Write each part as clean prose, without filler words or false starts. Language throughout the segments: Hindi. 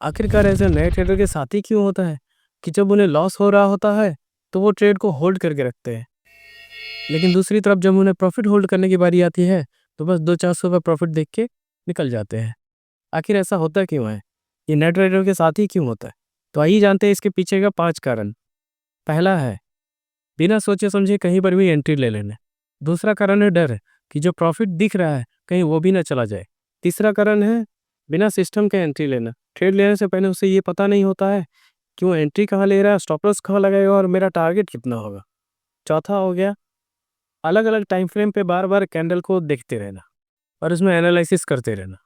आखिरकार ऐसा नए ट्रेडर के साथ ही क्यों होता है कि जब उन्हें लॉस हो रहा होता है तो वो ट्रेड को होल्ड करके रखते हैं, लेकिन दूसरी तरफ जब उन्हें प्रॉफिट होल्ड करने की बारी आती है तो बस 200-400 प्रॉफिट देख के निकल जाते हैं। आखिर ऐसा होता क्यों है? ये नए ट्रेडर के साथ ही क्यों होता है? तो आइए जानते हैं इसके पीछे का 5 कारण। पहला है बिना सोचे समझे कहीं पर भी एंट्री ले लेना। दूसरा कारण है डर कि जो प्रॉफिट दिख रहा है कहीं वो भी ना चला जाए। तीसरा कारण है बिना सिस्टम के एंट्री लेना। ट्रेड लेने से पहले उसे ये पता नहीं होता है कि वो एंट्री कहाँ ले रहा है, स्टॉप लॉस कहाँ लगाएगा और मेरा टारगेट कितना होगा। चौथा हो गया अलग अलग टाइम फ्रेम पे बार बार कैंडल को देखते रहना और उसमें एनालिसिस करते रहना।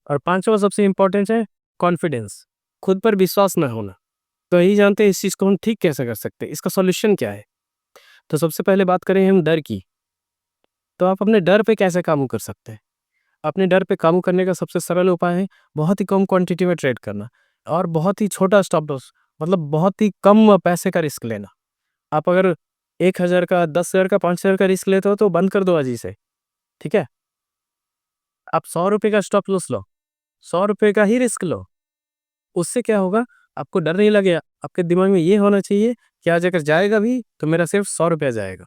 और पांचवा सबसे इम्पोर्टेंट है कॉन्फिडेंस, खुद पर विश्वास न होना। तो यही जानते हैं इस चीज़ को हम ठीक कैसे कर सकते हैं, इसका सॉल्यूशन क्या है। तो सबसे पहले बात करें हम डर की। तो आप अपने डर पे कैसे काबू कर सकते हैं? अपने डर पे काबू करने का सबसे सरल उपाय है बहुत ही कम क्वांटिटी में ट्रेड करना और बहुत ही छोटा स्टॉप लॉस, मतलब बहुत ही कम पैसे का रिस्क लेना। आप अगर 1000 का, 10,000 का, 5000 का रिस्क लेते हो तो बंद कर दो आज ही से। ठीक है, आप 100 रुपये का स्टॉप लॉस लो, 100 रुपये का ही रिस्क लो। उससे क्या होगा, आपको डर नहीं लगेगा। आपके दिमाग में ये होना चाहिए कि आज अगर जाएगा भी तो मेरा सिर्फ 100 रुपया जाएगा,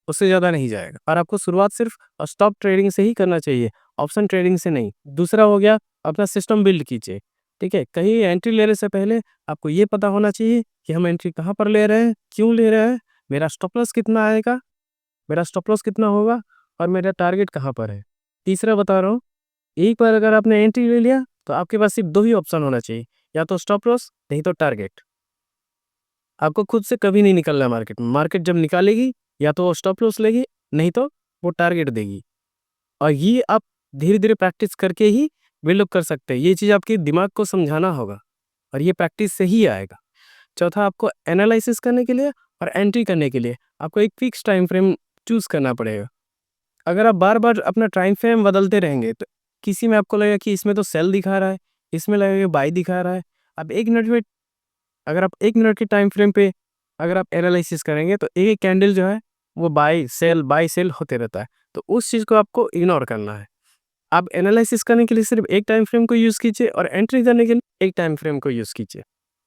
उससे ज़्यादा नहीं जाएगा। और आपको शुरुआत सिर्फ स्टॉप ट्रेडिंग से ही करना चाहिए, ऑप्शन ट्रेडिंग से नहीं। दूसरा हो गया अपना सिस्टम बिल्ड कीजिए। ठीक है, कहीं एंट्री लेने से पहले आपको ये पता होना चाहिए कि हम एंट्री कहाँ पर ले रहे हैं, क्यों ले रहे हैं, मेरा स्टॉप लॉस कितना आएगा, मेरा स्टॉप लॉस कितना होगा और मेरा टारगेट कहाँ पर है। तीसरा बता रहा हूँ, एक बार अगर आपने एंट्री ले लिया तो आपके पास सिर्फ 2 ही ऑप्शन होना चाहिए, या तो स्टॉप लॉस नहीं तो टारगेट। आपको खुद से कभी नहीं निकलना है मार्केट में। मार्केट जब निकालेगी या तो वो स्टॉप लॉस लेगी, नहीं तो वो टारगेट देगी। और ये आप धीरे-धीरे प्रैक्टिस करके ही बिल्ड अप कर सकते हैं। ये चीज़ आपके दिमाग को समझाना होगा और ये प्रैक्टिस से ही आएगा। चौथा, आपको एनालिसिस करने के लिए और एंट्री करने के लिए आपको एक फिक्स टाइम फ्रेम चूज़ करना पड़ेगा। अगर आप बार-बार अपना टाइम फ्रेम बदलते रहेंगे तो किसी में आपको लगेगा कि इसमें तो सेल दिखा रहा है, इसमें लगेगा बाय दिखा रहा है। अब 1 मिनट में, अगर आप 1 मिनट के टाइम फ्रेम पे अगर आप एनालिसिस करेंगे तो एक-एक कैंडल जो है वो बाय सेल होते रहता है। तो उस चीज़ को आपको इग्नोर करना है। आप एनालिसिस करने के लिए सिर्फ एक टाइम फ्रेम को यूज़ कीजिए और एंट्री करने के लिए एक टाइम फ्रेम को यूज़ कीजिए।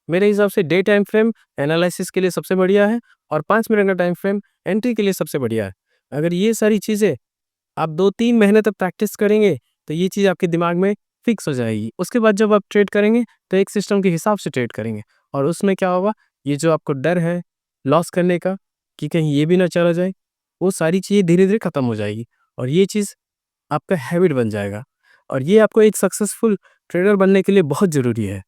मेरे हिसाब से डे टाइम फ्रेम एनालिसिस के लिए सबसे बढ़िया है और 5 मिनट का टाइम फ्रेम एंट्री के लिए सबसे बढ़िया है। अगर ये सारी चीज़ें आप 2-3 महीने तक प्रैक्टिस करेंगे तो ये चीज़ आपके दिमाग में फिक्स हो जाएगी। उसके बाद जब आप ट्रेड करेंगे तो एक सिस्टम के हिसाब से ट्रेड करेंगे और उसमें क्या होगा, ये जो आपको डर है लॉस करने का कि कहीं ये भी ना चला जाए, वो सारी चीज़ें धीरे-धीरे खत्म हो जाएगी और ये चीज़ आपका हैबिट बन जाएगा और ये आपको एक सक्सेसफुल ट्रेडर बनने के लिए बहुत ज़रूरी है।